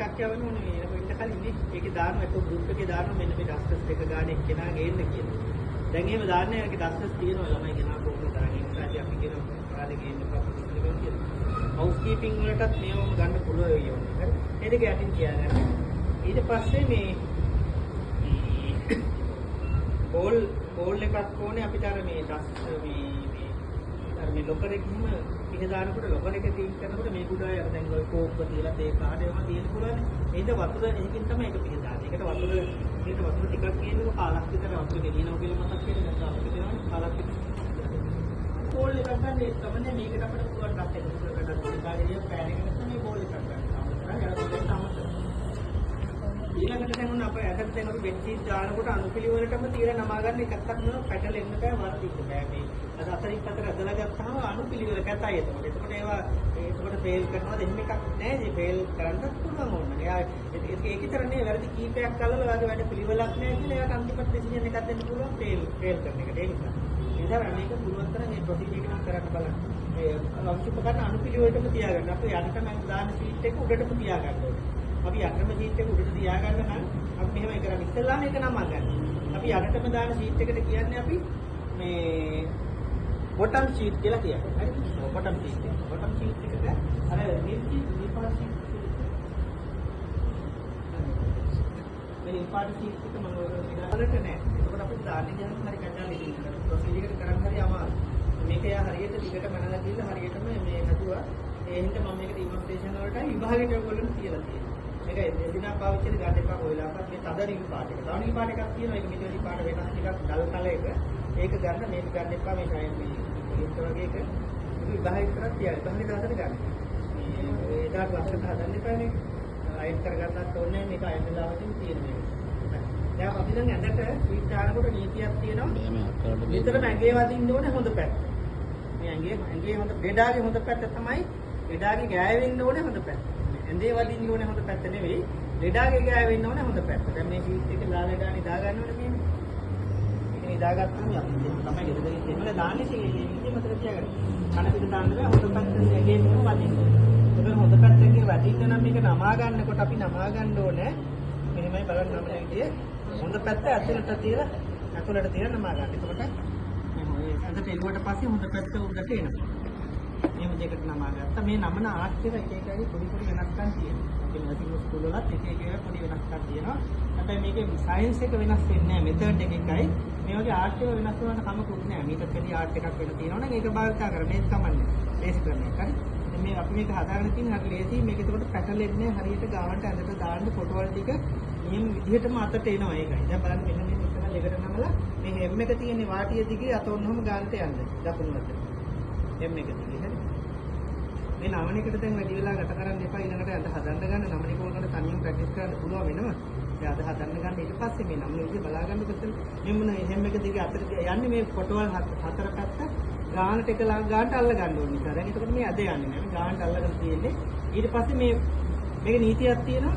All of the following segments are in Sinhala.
එකක් යවන්න ඕනේ මේකට කලින් නේ. ඒකේ දානවා ඒක ගෲප් එකේ දානවා මෙන්න මේ ඩස්ටර්ස් දෙක ගානේ කෙනා ගේන්න කියලා. දැන් එහෙම දාන්නේ ඒකේ ඩස්ටර්ස් තියෙනවා ළමයි කෙනා කොහොමද දාන්නේ. ඒ නිසා අපි කියනවා කාලේ ගේන්න ප්‍රොෆෙෂනල් කියලා. හවුස් කීපින් වලටත් මේවම ගන්න පුළුවන් වෙයි ඕනේ. හරි. ඒ දෙක යටින් තියාගන්න. ඊට පස්සේ මේ බෝල් එකක් ඕනේ අපිට අර මේ මේ ලොකර් එකකින්ම පිහ දානකොට ලොකර් එක ටීම් කරනකොට මේ කුඩාය අර දැන් ඔය කෝප්ප තියලා තේ කාඩ් ඒවා තියෙන පුළුවන්. ඒකට වතුර එකකින් තමයි ඒක පිහ දාන්නේ. ඒකට වතුර ටිකක් කියනකොට කාලක් විතර වතුර ගෙනියනවා කියලා මතක් වෙන්නේ නැත්නම් අපිට දෙනවා කාලක් විතර. බෝල් එකක් ගන්න ඒ තමයි මේකට අපිට පුළුවන් ඩක් එක කරගන්න. කාලේ පෑන් එකකට තමයි බෝල් එකක් ගන්න. ඊළඟට දැන් ඔන්න අපේ ඇටත් දැන් අපි බෙන්චීස් දානකොට අනුපිළිවෙලටම තියලා නමා ගන්න එකක් නම පැටලෙන්න බෑ වර්ධින්න බෑ මේ අද අතරින් පතර ඇදලා ගත්තාම අනුපිළිවෙල කැතයි එතකොට. එතකොට ඒවා ෆේල් කරනවාද එහෙම එකක් නෑ. මේ ෆේල් කරන්නත් පුළුවන් ඕන. එයා ඒක විතර නේ වැරදි කීපයක් කළා ඔයාගේ වැඩ පිළිවෙලක් නෑ කියලා එයාට අන්තිමට ඩිසිෂන් එකක් දෙන්න පුළුවන් ෆේල් කරන එකට. ඒ නිසා මේක පුළුවන් තරම් මේ ප්‍රොසීජර් එකක් කරන්න බලන්න. ඒ අවශ්‍යපකරන අනුපිළිවෙලටම තියාගන්න. අපි යන්නටම දාන ෂීට් එක උඩටම තියාගන්න ඕනේ. අපි යන්නම ෂීට් එක උඩට තියාගන්න නම් අපි මෙහෙමයි කරන්නේ. ඉස්සෙල්ලා මේක නම ගන්න. අපි යන්නටම දාන ෂීට් එකට කියන්නේ අපි මේ බොටම් ෂීට් කියලා කියන්නේ. හරි? බොටම් ෂීට් එක. බොටම් ෂීට් එකට අර නිල්ටි නිපාට ෂීට් මේ නිපාට ෂීට් එක මම ඔයාලට නෑ. ඒකට අපි දාන්නේ ගහන්න හරි කඩලා ඉන්න. ප්‍රොසීජර් එක කරන්න හරි අමාරුයි. මේක යා හරියට දිගට මනලා ගිහලා හරියටම මේ හදුවා. ඒ හින්දා මම මේක ඩිමොන්ස්ට්‍රේෂන් වලට විභාගෙට ඔයගොල්ලෝ කියලා තියෙනවා. මේක එදිනා පාවිච්චි කරලා ගන්න එපා ඔයලාට මේ තද රිල් පාට එක. තව රිල් පාට එකක් තියෙනවා. ඒක මෙතන රිල් පාට වෙනස් ටිකක් ඩල් කලයක. ඒක ගන්න මේක ගන්න එපා මේ ටයිම් මේ ඉන්ට වගේ එක. ඒක විභාගය කරලා තියන්න. විභාගෙට හදන්න ගන්න. මේ ඒකට වස්තුව හදන්න එපානේ. අයින් කරගන්නත් ඕනේ මේක අයින් වෙලාවකින් තියෙන මේක. දැන් අපි දැන් ඇඳට සීට් දානකොට නීතියක් තියෙනවා. විතරම ඇඟේ වදින්න ඕනේ හොඳ පැත්ත. මේ ඇඟේ හොඳ බෙඩාගේ හොඳ පැත්ත තමයි බෙඩාගේ ගෑවෙන්න ඕනේ හොඳ පැත්ත. ඇඳේ වදින්න ඕනේ හොඳ පැත්ත නෙවෙයි. ලෙඩාගේ ගෑවෙන්න ඕනේ හොඳ පැත්ත. දැන් මේ ෂීට් එක ලාලෙඩා නිදා ගන්න ඕනේ මේ. මේක නිදාගත්තාම අපි තමයි ගෙදරින් දෙන්නලා දාන්නේ ඉතින් මතක තියාගන්න. කන පිට දාන්න බෑ හොඳ පැත්තෙන් ඇඟේම වදින්න. ඒක හොඳ පැත්තෙන් වදින්න නම් මේක නමා ගන්නකොට අපි නමා ගන්න ඕනේ. මෙහෙමයි බලන්න නමන විදිය. හොඳ පැත්ත ඇතුළට තියලා නමා ගන්න. එතකොට මේ ඇඳට එළුවට පස්සේ හොඳ පැත්ත උඩට එනවා. එහෙම දෙකට නමා ගත්තා. මේ නමන ආශ්චර්ය එක එකයි පොඩි වෙනස්කම් තියෙනවා. අපි නැතිව ස්කූල් වලත් එක එක පොඩි වෙනස්කම් තියෙනවා. හැබැයි මේකේ සයන්ස් එක වෙනස් වෙන්නේ නැහැ. මෙතඩ් එක එකයි. මේ වගේ ආර්ට් එක වෙනස් වුණාට කමකුත් නැහැ. මේකට වැඩි ආර්ට් එකක් වෙන තියෙනවා නම් ඒක භාවිත කරන්න. මේක කමන්නේ. බේස් කරන එක. හරි. මේ අපි මේක හදාගෙන තියෙන හරි ලේසි. මේක ඒකට පැටලෙන්නේ හරියට ගානට ඇඳට දාන්න ෆොටෝවල් ටික නියම විදිහටම අතට එනවා ඒකයි. දැන් බලන්න මෙන්න මේ මෙතන දෙකට නමලා මේ හැම් එක තියෙන්නේ වාටිය දිගේ අත ඔන්නම ගානට යන්න. දකුණු අතට. හැම් එක දිගේ. හරි. මේ නමන එකට දැන් වැඩි වෙලා ගත කරන්න එපා. ඊළඟට අද හදන්න ගන්න නමන එක වලට තනියම ප්‍රැක්ටිස් කරන්න පුළුවන් වෙනවා. ඒ අද හදන්න ගන්න ඊට පස්සේ මේ නමන විදිහ බලා ගන්න කොතන මේ මොන හැම් එක දිගේ අතට යන්නේ මේ ෆොටෝවල් හතර පැත්ත ගානට එක ගානට අල්ල ගන්න ඕනේ නිසා. දැන් එතකොට මේ අද යන්නේ නැහැ. මේ ගානට අල්ලගෙන තියෙන්නේ. ඊට පස්සේ මේක නීතියක් තියෙනවා.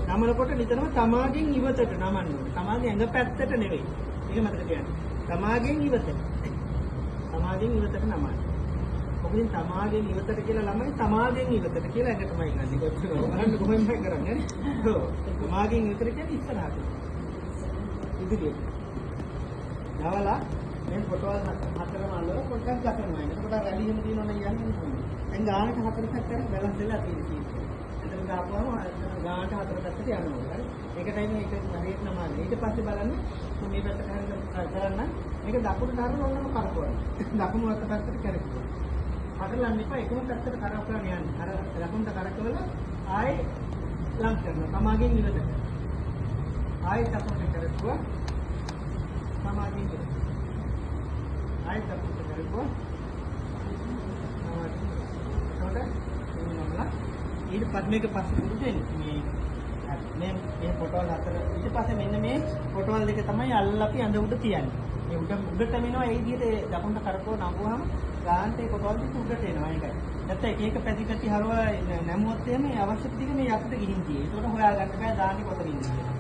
නමනකොට නිතරම තමාගෙන් ඉවතට නමන්න ඕනේ. තමාගේ ඇඟ පැත්තට නෙවෙයි. මේක මතක තියාගන්න. තමාගෙන් ඉවතට. තමාගෙන් ඉවතට නමන්න. මොකද තමාගෙන් ඉවතට කියලා ළමයි තමාගෙන් ඉවතට කියලා ඇඟටමයි ගන්නේ. කොච්චර බලන්න කොහොමද කරන්නේ නේ? ඔව්. තමාගෙන් ඉවතට කියන්නේ ඉස්සරහට. ඉදිරියට. යාවලා මේ ෆොටෝවල් හතරම අල්ලලා පොඩ්ඩක් ගතනවා. එතකොට රැලි එහෙම දිනවනම් යන්නේ නැහැ. දැන් ගානට හතර පැත්තට බැලන්ස් වෙලා තියෙනවා. එතන දාපුවම ගානට හතර පැත්තට යනවා. හරි. ඒකටයි මේක හරියට නමන්නේ. ඊට පස්සේ බලන්න මේ පැත්තට කරන්න මේක දකුණට හරවන ඕනම කරකවන්න. දකුණු අත පැත්තට කරකවන්න. හතරලන්න එපා එකම පැත්තට කරකවන්න යන්න. අර දකුණට කරකවලා ආයේ ලං කරනවා. තමාගෙන් ඉවතට. ආයේ දකුණට කරකවුවා. තමාගෙන් ඉවතට. ආයෙත් අපිට කරපුවා ඊට පස්සේ මේක පස්සේ පුරුදු වෙන්නේ මේ ෆොටෝවල් අතර ඊට පස්සේ මෙන්න මේ ෆොටෝවල් දෙක තමයි අල්ලලා අපි අඳ උඩ තියන්නේ. මේ උඩට එනවා ඒ විදිහට දකුණට කරකව නම්බුවාම ගානට ඒ ෆොටෝවල් දෙක උඩට එනවා ඒකයි. නැත්නම් එක එක පැති පැති හරවා නැමුවොත් එහෙම අවශ්‍ය ටික මේ යටට ගිහින් තියෙයි. ඒකට හොයාගන්න බෑ දාන්නේ කොතනින්ද කියලා.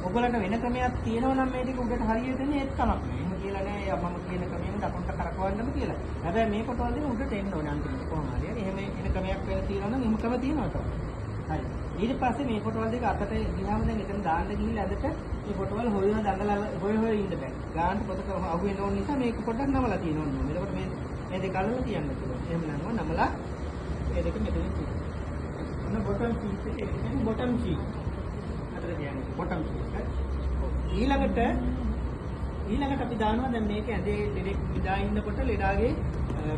ඔයගලන්ට වෙන ක්‍රමයක් තියෙනවා නම් මේ ටික උඩට හරියට එන්නේ ඒත් කමක් නෑ. එහෙම කියලා නෑ මම කියන ක්‍රමයෙන් දකුණට කරකවන්නම කියලා. හැබැයි මේ ෆොටෝවල් දෙක උඩට එන්න ඕනේ අන්තිමට කොහොම හරි. එහෙම එන ක්‍රමයක් වෙන තියෙනවා නම් එහෙම ක්‍රම තියෙනවා තමයි. හරි. ඊට පස්සේ මේ පොටවල් දෙක අතට ගියාම දැන් එතන දාන්න ගිහිල්ලා ඇදට මේ පොටවල් හොයන දඟලලා හොය ඉන්න බෑ. ගාන්න පොතක අහු වෙන ඕන නිසා මේක පොඩ්ඩක් නමලා තියෙනවා නෝ. එතකොට මේ දෙක අල්ලලා තියන්න පුළුවන්. එහෙම නංගව නමලා මේ දෙක මෙතන තියෙනවා. ඔන්න බොටම් ෂීට් එක කියන්නේ බොටම් ෂීට්. අතට කියන්නේ බොටම් ෂීට්. ඊළඟට අපි දානවා දැන් මේක ඇඳේ ලෙඩෙක් විදා ඉන්නකොට ලෙඩාගේ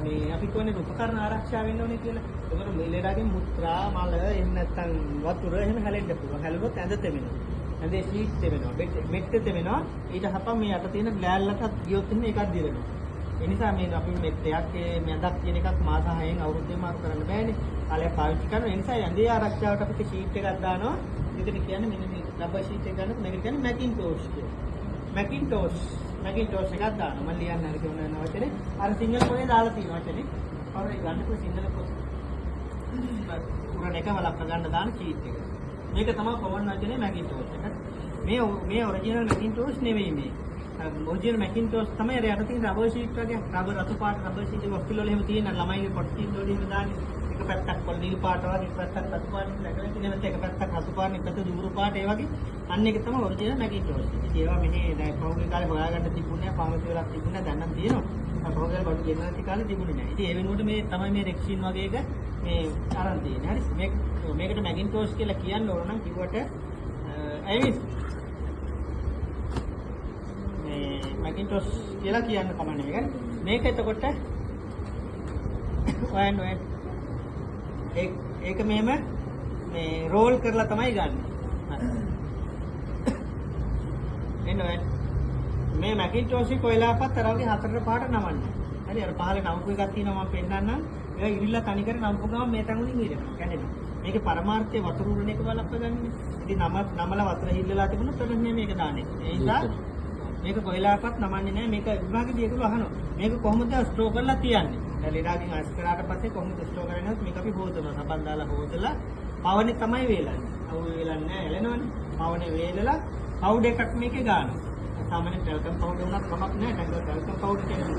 මේ අපි කියන්නේ උපකරණ ආරක්ෂා වෙන්න ඕනේ කියලා. ඒකට මේ ලෙඩාගේ මුත්‍රා මල එහෙම නැත්නම් වතුර එහෙම හැලෙන්න පුළුවන්. හැලුනොත් ඇඳ තෙමෙනවා. ඇඳේ ෂීට් තෙමෙනවා. මෙට්ට තෙමෙනවා. ඊට හපම් මේ යට තියෙන ග්ලෑල්ලකට ගියොත් ඉන්නේ ඒකක් දිරෙනවා. ඒ නිසා මේ අපි මෙට්ටයක් මැදක් කියන එකක් මාස 6න් අවුරුද්දේ මාරු කරන්න බෑනේ. කාලයක් පාවිච්චි කරනවා. ඒ නිසා ඇඳේ ආරක්ෂාවට අපිට ෂීට් එකක් දානවා. ඒකට කියන්නේ මෙන්න මේ රබර් ෂීට් එක ගන්නකොට මේකට කියන්නේ මැකින්ටෝෂ් කියලා. මැකින්ටෝෂ් එකක් දානවා. මම ලියන්න හරි කියන වචනේ අර සිංහල පොතේ දාලා තියෙන වචනේ. කවුරුයි ගන්නකො සිංහල පොත. පුරණ එකම ලක්ක ගන්න දාන ෂීට් එක. මේක තමයි කොමන් වචනේ මැකින්ටෝෂ් එක. මේ ඔරිජිනල් මැකින්ටෝෂ් නෙවෙයි මේ. ඔරිජිනල් මැකින්ටෝෂ් තමයි අර යට තියෙන රබර් ෂීට් වගේ. රබර් රතු පාට රබර් ෂීට් එක වස්තුල වල එහෙම තියෙන ළමයිගේ පොට් ෂීට් වල එහෙම දාන්නේ. එක පැත්තක් වල නිල් පාට වගේ එක පැත්තක් රතු පාට නැගලා තියෙන එක පැත්තක් රතු පාට එක පැත්තක් දුඹුරු පාට ඒ වගේ අන්න ඒක තමයි ඔරිජිනල් මැකින්ටෝෂ්. ඉතින් ඒවා මෙහි දැන් පහුගිය කාලේ හොයාගන්න තිබුණේ නැහැ. පාමති වෙලක් තිබුණේ නැහැ. දැන් නම් තියෙනවා. පහුගිය බඩු ගෙනල්ලා කාලේ තිබුණේ නැහැ. ඉතින් ඒ වෙනුවට මේ තමයි මේ රෙක්සින් වගේ එක මේ අරන් තියෙන්නේ. හරි. මේකට මැකින්ටෝෂ් කියලා කියන්න ඕන නම් කිව්වට ඇයි මැකින්ටෝෂ් කියලා කියන්න කමන්නේ මේක. මේක එතකොට ඔයන් ඒක මෙහෙම මේ රෝල් කරලා තමයි ගන්න. එන්න ඔයන් මේ මැකින්ටෝෂ් එක කොයිලාපත් අර වගේ හතරට පාට නමන්නේ. හරි අර පහලේ නම්පු එකක් තියෙනවා මම පෙන්නන්නම්. ඒක ඉරිලා තනි කර නම්පු ගමන් මේ තැන් වලින් ඉරෙනවා. කැඩෙනවා. මේකේ පරමාර්ථය වතුර උරන එක බලපගන්නේ. ඉතින් නමලා වතුර හිල්ලලා තිබුණොත් ඔන්න මේක දාන්නේ. ඒ නිසා මේක කොයිලාපත් නමන්නේ නැහැ. මේක විභාගයේදී ඒගොල්ලෝ අහනවා. මේක කොහොමද ස්ටෝර් කරලා තියන්නේ? දැන් ලෙඩාගෙන් අයිස් කරාට පස්සේ කොහොමද ස්ටෝර් කරන්නේ? මේක අපි හොදනවා. සබන් දාලා හොදලා පවනේ තමයි වේලන්නේ. අවු වේලන්නේ නැහැ. එලෙනවනේ. පවනේ වේලලා පවුඩර් එකක් මේකේ ගන්නවා. සාමාන්‍ය ටෙල්කම් පවුඩර් උනත් කමක් නැහැ. ටෙල්කම් පවුඩර් කියන්නේ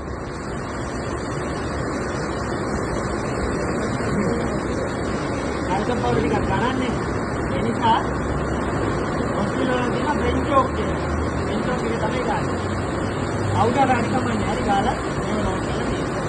ටෙල්කම් පවුඩර් ටිකක් ගන්නන්නේ. ඒ නිසා ඔස්ට්‍රේලියාවේ තියෙන බ්‍රෙන් චෝක් කියලා. බ්‍රෙන් චෝක් එක තමයි ගන්න. පවුඩර් හරි කමන්නේ. හරි ගාලා මේව නෝට් කරලා තියෙනවා.